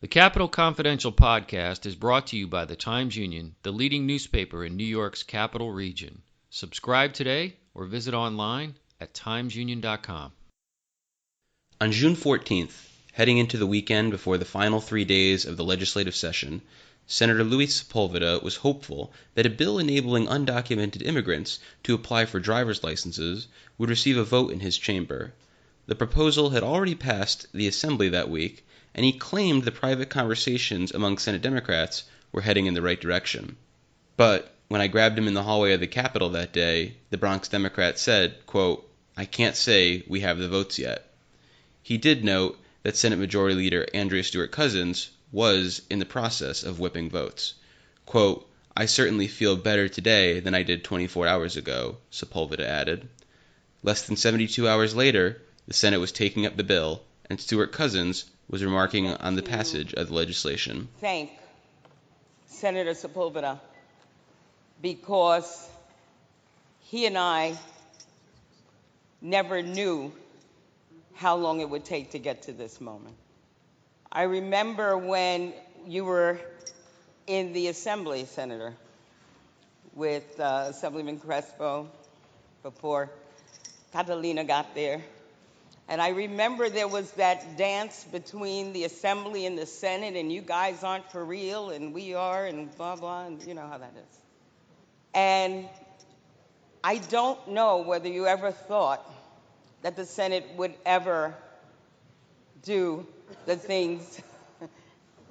The Capital Confidential podcast is brought to you by the Times-Union, the leading newspaper in New York's capital region. Subscribe today or visit online at timesunion.com. On June 14th, heading into the weekend before the final 3 days of the legislative session, Senator Luis Sepulveda was hopeful that a bill enabling undocumented immigrants to apply for driver's licenses would receive a vote in his chamber. The proposal had already passed the Assembly that week, and he claimed the private conversations among Senate Democrats were heading in the right direction. But when I grabbed him in the hallway of the Capitol that day, the Bronx Democrat said, quote, "I can't say we have the votes yet." He did note that Senate Majority Leader Andrea Stewart-Cousins was in the process of whipping votes. Quote, "I certainly feel better today than I did 24 hours ago," Sepulveda added. Less than 72 hours later, the Senate was taking up the bill, and Stewart-Cousins was remarking on the passage of the legislation. Thank Senator Sepulveda because he and I never knew how long it would take to get to this moment. I remember when you were in the Assembly, Senator, with Assemblyman Crespo before Catalina got there. And I remember there was that dance between the Assembly and the Senate, and you guys aren't for real, and we are, and blah, blah, and you know how that is. And I don't know whether you ever thought that the Senate would ever do the things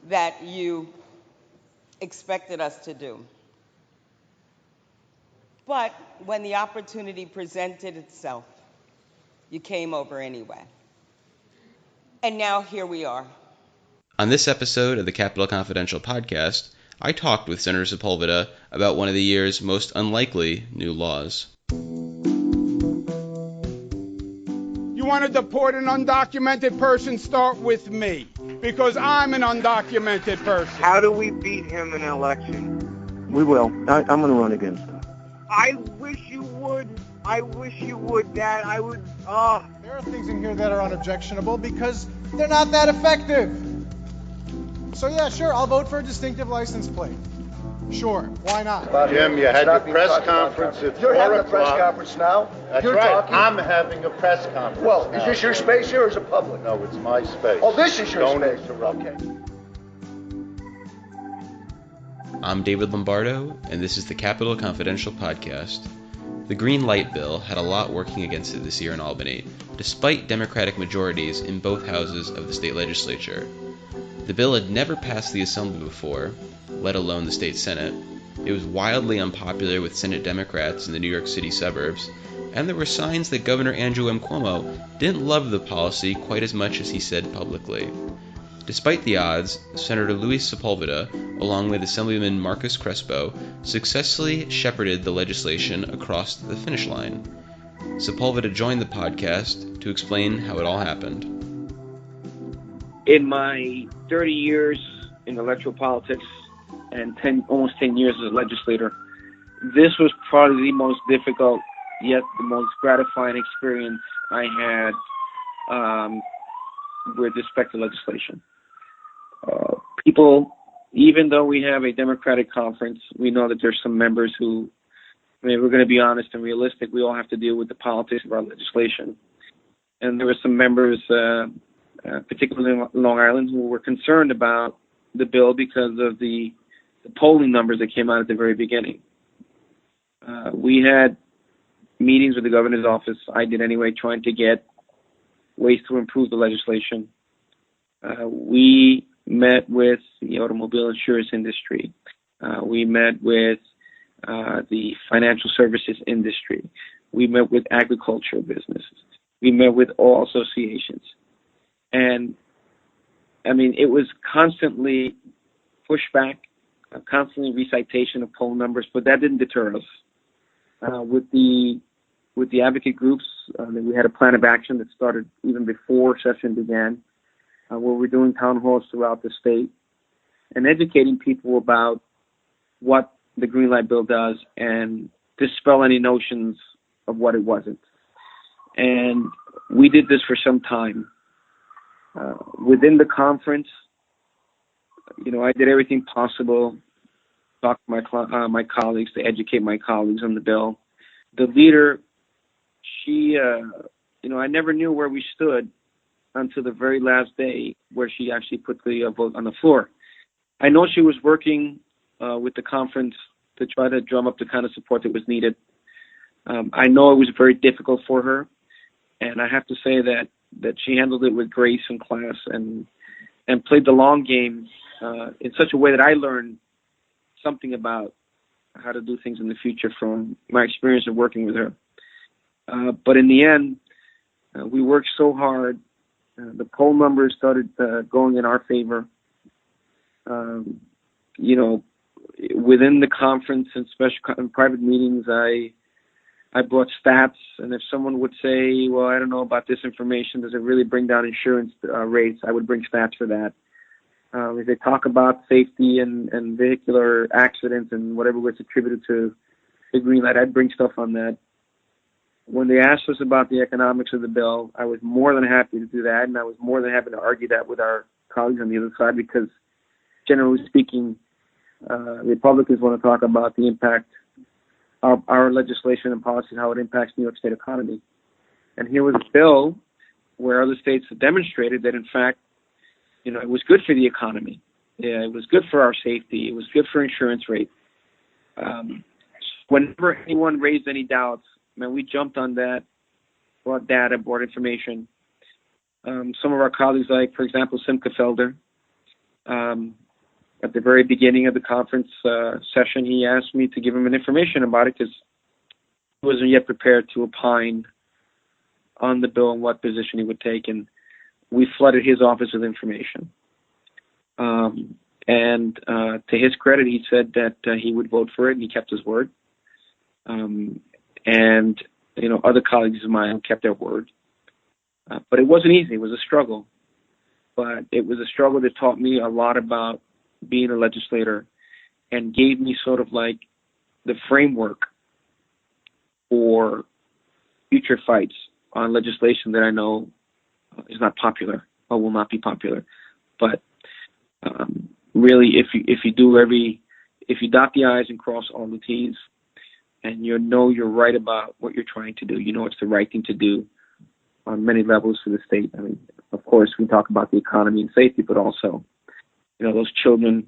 that you expected us to do. But when the opportunity presented itself, you came over anyway. And now here we are. On this episode of the Capital Confidential podcast, I talked with Senator Sepulveda about one of the year's most unlikely new laws. You want to deport an undocumented person? Start with me, because I'm an undocumented person. How do we beat him in an election? We will. I'm going to run against him. I wish you would. I wish you would, Dad. I would. There are things in here that are unobjectionable because they're not that effective. So yeah, sure, I'll vote for a distinctive license plate. Sure, why not? Jim, you had your press conference at 4 o'clock. You're having a press conference now? That's You're right. talking? I'm having a press conference. Well, now. is this your space here or is it public? No, it's my space. Oh, this is your Don't space. interrupt. Okay. I'm David Lombardo, and this is the Capital Confidential podcast. The Green Light Bill had a lot working against it this year in Albany, despite Democratic majorities in both houses of the state legislature. The bill had never passed the Assembly before, let alone the state Senate. It was wildly unpopular with Senate Democrats in the New York City suburbs, and there were signs that Governor Andrew M. Cuomo didn't love the policy quite as much as he said publicly. Despite the odds, Senator Luis Sepulveda, along with Assemblyman Marcus Crespo, successfully shepherded the legislation across the finish line. Sepulveda joined the podcast to explain how it all happened. In my 30 years in electoral politics and almost 10 years as a legislator, this was probably the most difficult, yet the most gratifying experience I had with respect to legislation. People, even though we have a Democratic conference, we know that there's some members who, we're going to be honest and realistic, we all have to deal with the politics of our legislation. And there were some members, particularly in Long Island, who were concerned about the bill because of the polling numbers that came out at the very beginning. We had meetings with the governor's office, I did anyway, trying to get ways to improve the legislation. We met with the automobile insurance industry. We met with the financial services industry. We met with agricultural businesses. We met with all associations. And, it was constantly pushback, constantly recitation of poll numbers, but that didn't deter us. With the advocate groups, we had a plan of action that started even before session began, where we're doing town halls throughout the state and educating people about what the Green Light Bill does and dispel any notions of what it wasn't. And we did this for some time. Within the conference, I did everything possible, talk to my colleagues, to educate my colleagues on the bill. The leader, she, I never knew where we stood until the very last day where she actually put the vote on the floor. I know she was working with the conference to try to drum up the kind of support that was needed. I know it was very difficult for her, and I have to say that she handled it with grace and class and played the long game in such a way that I learned something about how to do things in the future from my experience of working with her. But in the end, we worked so hard. The poll numbers started going in our favor. Within the conference and and private meetings, I brought stats, and if someone would say, well, I don't know about this information, does it really bring down insurance rates, I would bring stats for that. If they talk about safety and vehicular accidents and whatever was attributed to the green light, I'd bring stuff on that. When they asked us about the economics of the bill, I was more than happy to do that, and I was more than happy to argue that with our colleagues on the other side because, generally speaking, Republicans want to talk about the impact of our legislation and policy, how it impacts New York State economy. And here was a bill where other states have demonstrated that, in fact, it was good for the economy. Yeah, it was good for our safety. It was good for insurance rate. Whenever anyone raised any doubts, we jumped on that, brought data, brought information. Some of our colleagues, like, for example, Simca Felder, at the very beginning of the conference session, he asked me to give him information about it because he wasn't yet prepared to opine on the bill and what position he would take, and we flooded his office with information. And to his credit, he said that he would vote for it, and he kept his word. And other colleagues of mine kept their word. But it wasn't easy. It was a struggle. But it was a struggle that taught me a lot about being a legislator and gave me sort of like the framework for future fights on legislation that I know is not popular or will not be popular. But really, if you dot the I's and cross all the T's, and you're right about what you're trying to do, it's the right thing to do on many levels for the state. Of course, we talk about the economy and safety, but also, those children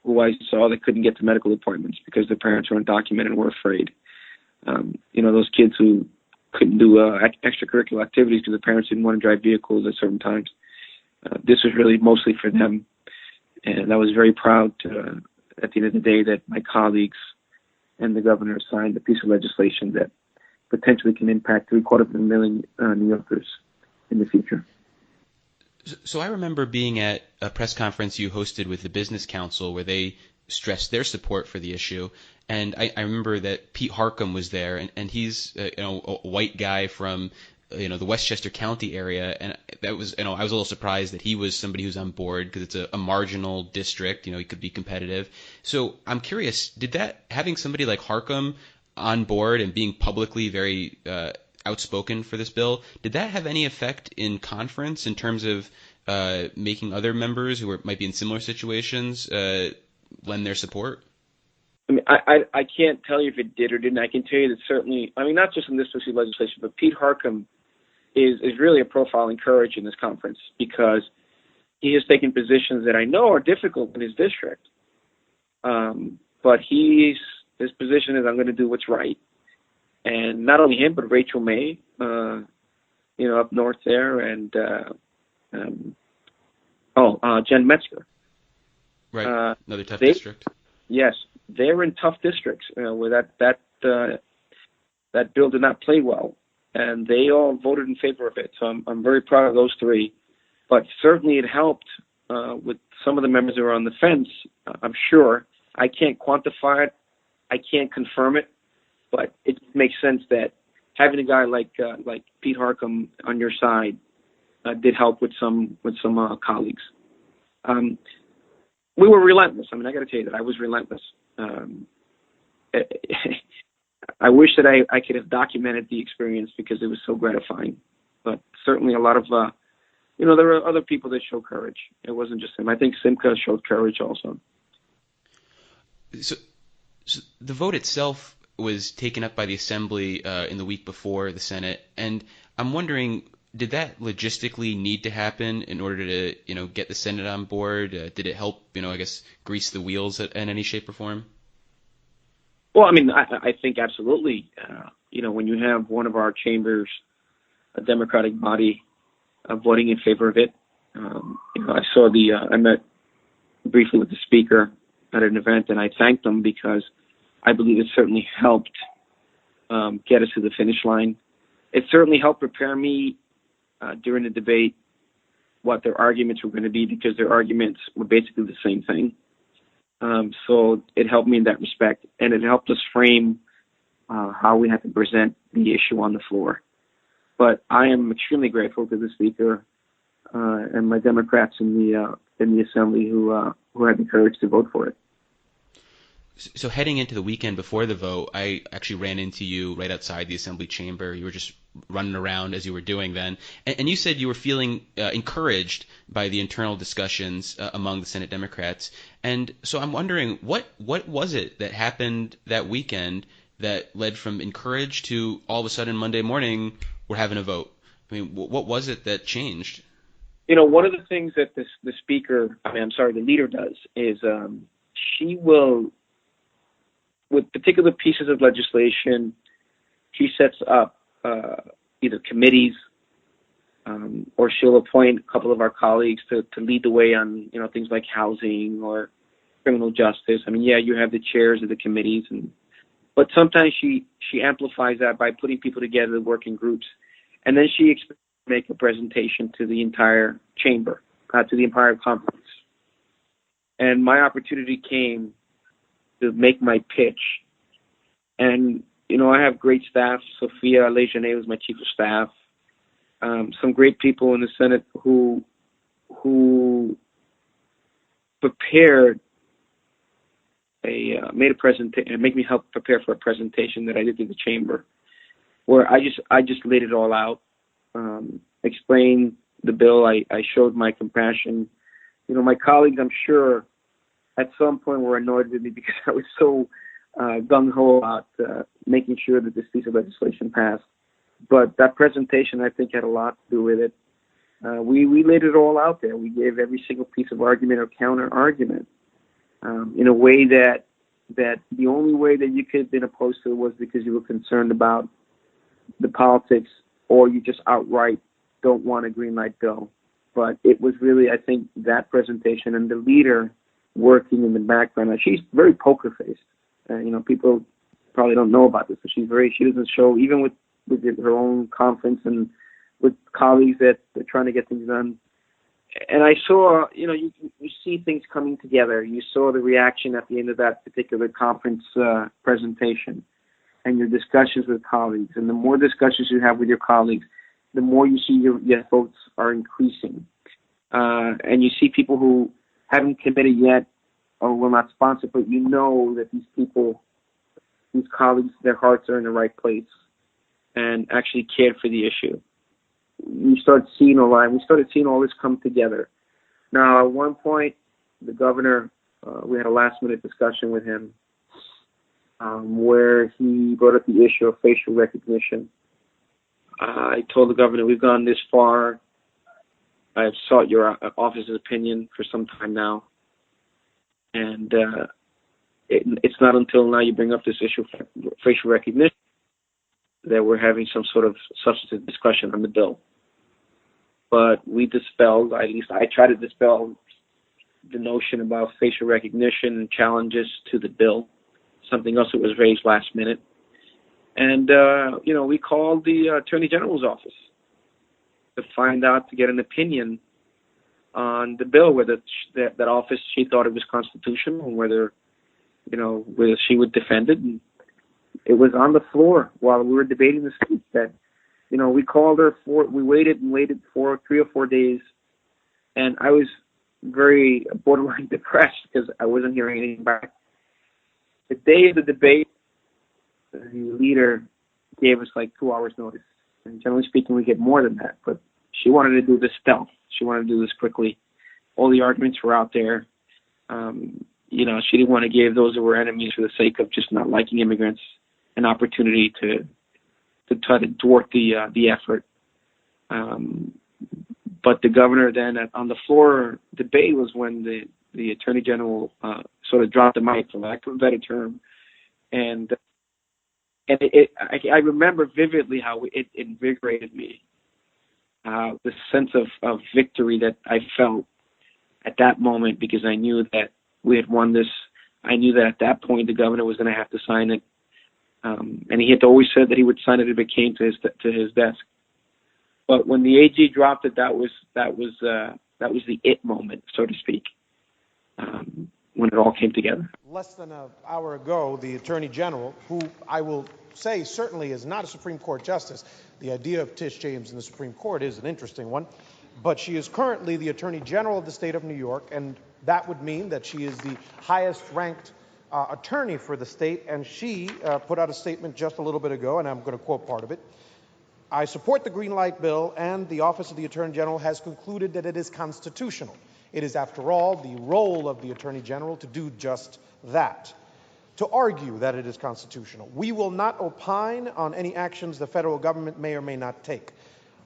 who I saw that couldn't get to medical appointments because their parents were undocumented and were afraid. Those kids who couldn't do extracurricular activities because their parents didn't want to drive vehicles at certain times. This was really mostly for them. And I was very proud at the end of the day that my colleagues and the governor signed a piece of legislation that potentially can impact 750,000 New Yorkers in the future. So I remember being at a press conference you hosted with the Business Council where they stressed their support for the issue. And I remember that Pete Harcum was there, and he's a white guy from the Westchester County area, and that was I was a little surprised that he was somebody who's on board because it's a marginal district. He could be competitive. So I'm curious, did that having somebody like Harcum on board and being publicly very outspoken for this bill, did that have any effect in conference in terms of making other members who might be in similar situations lend their support? I can't tell you if it did or didn't. I can tell you that certainly, not just in this piece of legislation, but Pete Harcum is really a profile in courage in this conference because he has taken positions that I know are difficult in his district. But his position is I'm going to do what's right. And not only him, but Rachel May, up north there, and Jen Metzger. Right, another tough district. Yes, they're in tough districts where that bill did not play well, and they all voted in favor of it. So I'm very proud of those three. But certainly it helped with some of the members who are on the fence. I'm sure I can't quantify it, I can't confirm it, but it makes sense that having a guy like Pete Harcum on your side did help with some colleagues. We were relentless. I got to tell you that I was relentless. I wish that I could have documented the experience because it was so gratifying. But certainly a lot of there were other people that showed courage. It wasn't just him. I think Simca showed courage also. So the vote itself was taken up by the Assembly in the week before the Senate, and I'm wondering, did that logistically need to happen in order to, get the Senate on board? Did it help, I guess, grease the wheels in any shape or form? Well, I mean, I think absolutely. When you have one of our chambers, a Democratic body, voting in favor of it, I met briefly with the Speaker at an event, and I thanked them because I believe it certainly helped get us to the finish line. It certainly helped prepare me during the debate what their arguments were going to be, because their arguments were basically the same thing. So it helped me in that respect, and it helped us frame how we had to present the issue on the floor. But I am extremely grateful to the Speaker and my Democrats in the Assembly who had the courage to vote for it. So heading into the weekend before the vote, I actually ran into you right outside the Assembly chamber. You were just running around as you were doing then, and you said you were feeling encouraged by the internal discussions among the Senate Democrats. And so I'm wondering, what was it that happened that weekend that led from encouraged to all of a sudden Monday morning we're having a vote? I mean, what was it that changed? One of the things that the leader does is she will, with particular pieces of legislation, she sets up either committees or she'll appoint a couple of our colleagues to lead the way on, things like housing or criminal justice. I mean, yeah, you have the chairs of the committees, but sometimes she amplifies that by putting people together to work in groups, and then she expects to make a presentation to the entire chamber, to the entire conference. And my opportunity came to make my pitch. And, I have great staff. Sophia Lejeune was my chief of staff. Some great people in the Senate who prepared made a presentation, make me help prepare for a presentation that I did to the chamber, where I just laid it all out, explained the bill. I showed my compassion. My colleagues, I'm sure, at some point were annoyed with me because I was so gung-ho about making sure that this piece of legislation passed. But that presentation, I think, had a lot to do with it. We laid it all out there. We gave every single piece of argument or counter-argument in a way that the only way that you could have been opposed to it was because you were concerned about the politics, or you just outright don't want a green light bill. But it was really, I think, that presentation and the leader working in the background. She's very poker-faced. People probably don't know about this, but she doesn't show, even with her own conference and with colleagues that are trying to get things done. And I saw, you see things coming together. You saw the reaction at the end of that particular conference presentation and your discussions with colleagues. And the more discussions you have with your colleagues, the more you see your votes are increasing. And you see people who haven't committed yet or will not sponsor, but that these people, these colleagues, their hearts are in the right place and actually cared for the issue. We started seeing all this come together. Now, at one point, the governor, we had a last-minute discussion with him where he brought up the issue of facial recognition. I told the governor, we've gone this far. I've sought your office's opinion for some time now. And it's not until now you bring up this issue of facial recognition that we're having some sort of substantive discussion on the bill. But we dispelled, at least I try to dispel the notion about facial recognition and challenges to the bill, something else that was raised last minute. And, we called the Attorney General's office to get an opinion on the bill, whether that office, she thought it was constitutional, and whether she would defend it. And it was on the floor while we were debating the speech that, we called her we waited for 3 or 4 days, and I was very borderline depressed because I wasn't hearing anything back. The day of the debate, the leader gave us like 2 hours notice. And generally speaking, we get more than that, but she wanted to do this stealth. She wanted to do this quickly. All the arguments were out there. She didn't want to give those who were enemies for the sake of just not liking immigrants an opportunity to try to thwart the effort. But the governor then on the floor debate was when the Attorney General sort of dropped the mic, for lack of a better term, and I remember vividly how it invigorated me, the sense of victory that I felt at that moment, because I knew that we had won this. I knew that at that point the governor was going to have to sign it, and he had always said that he would sign it if it came to his desk. But when the AG dropped it, that was the it moment, so to speak, when it all came together. Less than an hour ago, the Attorney General, who I will say certainly is not a Supreme Court justice, the idea of Tish James in the Supreme Court is an interesting one, but she is currently the Attorney General of the state of New York, and that would mean that she is the highest ranked attorney for the state, and she put out a statement just a little bit ago, and I'm going to quote part of it. I support the Green Light Bill, and the Office of the Attorney General has concluded that it is constitutional. It is, after all, the role of the Attorney General to do just that, to argue that it is constitutional. We will not opine on any actions the federal government may or may not take.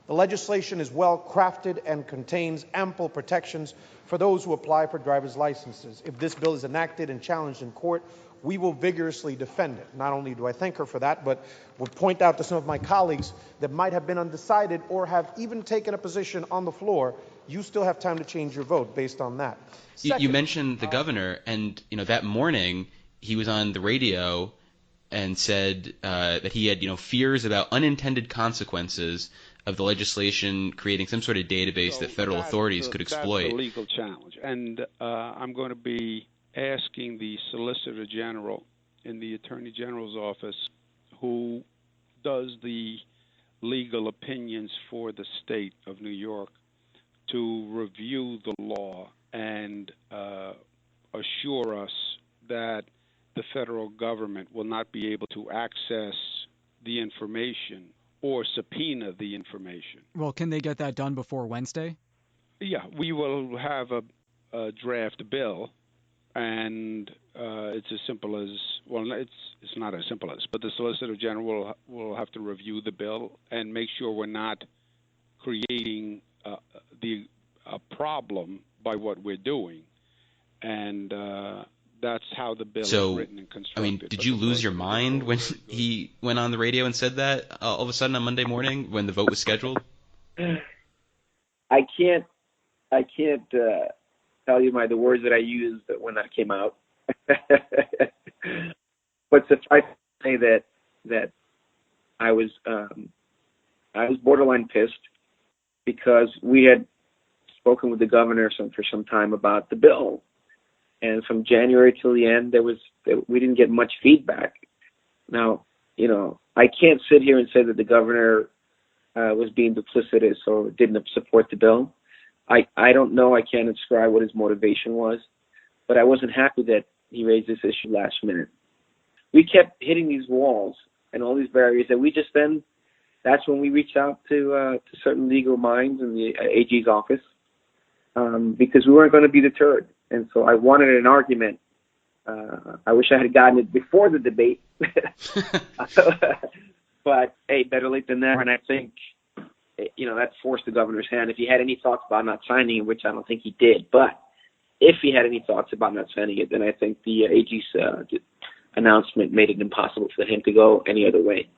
The legislation is well crafted and contains ample protections for those who apply for driver's licenses. If this bill is enacted and challenged in court, we will vigorously defend it. Not only do I thank her for that, but would point out to some of my colleagues that might have been undecided or have even taken a position on the floor, you still have time to change your vote based on that. You mentioned the governor, and that morning he was on the radio and said that he had fears about unintended consequences of the legislation creating some sort of database that federal authorities could exploit. That's a legal challenge, and I'm going to be asking the Solicitor General in the Attorney General's office, who does the legal opinions for the state of New York, to review the law and assure us that the federal government will not be able to access the information or subpoena the information. Well, can they get that done before Wednesday? Yeah, we will have a draft bill, and it's as simple as, well, it's not as simple as, but the Solicitor General will have to review the bill and make sure we're not creating a problem by what we're doing, and that's how the bill is written and constructed. Did you lose your mind when he went on the radio and said that all of a sudden on Monday morning when the vote was scheduled? I can't tell you the words that I used when that came out. But suffice to say that I was borderline pissed, because we had spoken with the governor for some time about the bill, and from January till the end, we didn't get much feedback. Now, I can't sit here and say that the governor was being duplicitous or didn't support the bill. I don't know. I can't describe what his motivation was, but I wasn't happy that he raised this issue last minute. We kept hitting these walls and all these barriers, and that's when we reached out to certain legal minds in the AG's office, because we weren't going to be deterred. And so I wanted an argument. I wish I had gotten it before the debate. But, hey, better late than never. And I think, that forced the governor's hand. If he had any thoughts about not signing it, which I don't think he did, but if he had any thoughts about not signing it, then I think the AG's announcement made it impossible for him to go any other way.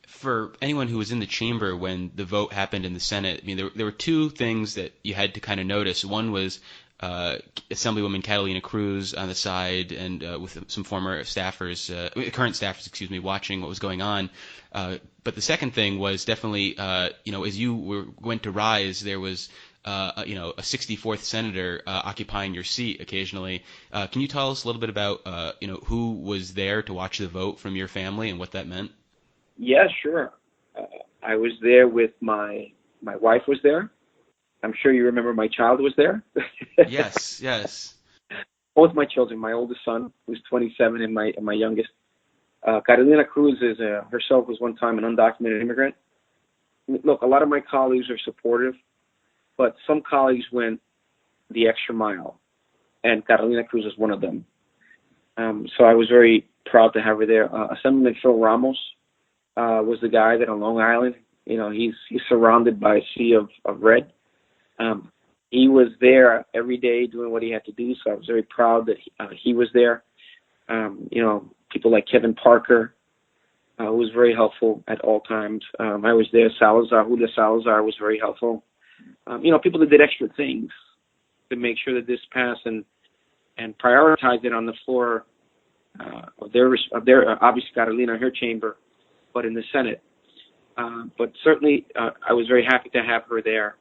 For anyone who was in the chamber when the vote happened in the Senate, there were two things that you had to kind of notice. One was Assemblywoman Catalina Cruz on the side, and with some former staffers, current staffers, watching what was going on. But the second thing was definitely, as you went to rise, there was, a 64th senator occupying your seat occasionally. Can you tell us a little bit about, who was there to watch the vote from your family and what that meant? Yeah, sure. I was there with my wife was there. I'm sure you remember my child was there. Yes. Both my children, my oldest son, who's 27, and my youngest. Catalina Cruz herself was one time an undocumented immigrant. Look, a lot of my colleagues are supportive, but some colleagues went the extra mile, and Carolina Cruz was one of them. So I was very proud to have her there. Assemblyman Phil Ramos was the guy that on Long Island, he's surrounded by a sea of red. He was there every day doing what he had to do, so I was very proud that he was there. People like Kevin Parker, who was very helpful at all times. I was there. Julio Salazar was very helpful. People that did extra things to make sure that this passed and prioritize it on the floor of their obviously Carolina, her chamber, but in the Senate. But certainly, I was very happy to have her there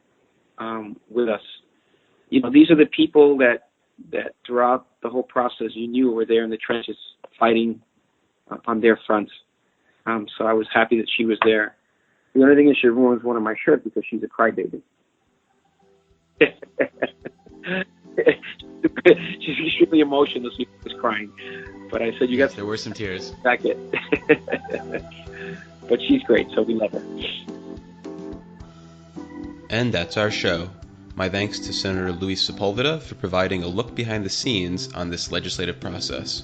with us. These are the people that throughout the whole process you knew were there in the trenches fighting on their fronts. So I was happy that she was there. The only thing is she ruins one of my shirts because she's a crybaby. She's extremely emotional. She was crying, but I said there were some tears. Back it. But she's great, so we love her. And that's our show. My thanks to Senator Luis Sepulveda for providing a look behind the scenes on this legislative process.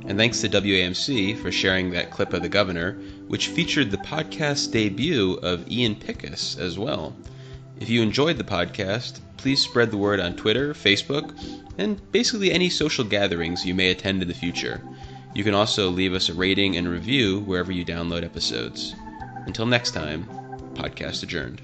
And thanks to WAMC for sharing that clip of the governor, which featured the podcast debut of Ian Pickus as well. If you enjoyed the podcast, please spread the word on Twitter, Facebook, and basically any social gatherings you may attend in the future. You can also leave us a rating and review wherever you download episodes. Until next time, podcast adjourned.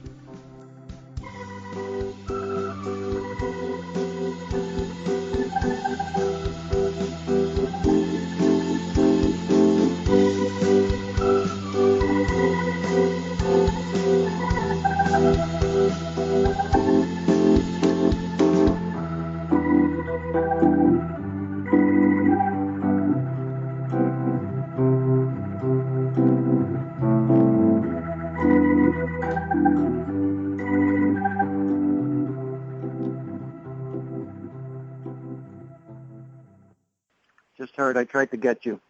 Just heard I tried to get you.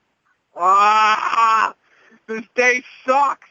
This day sucks.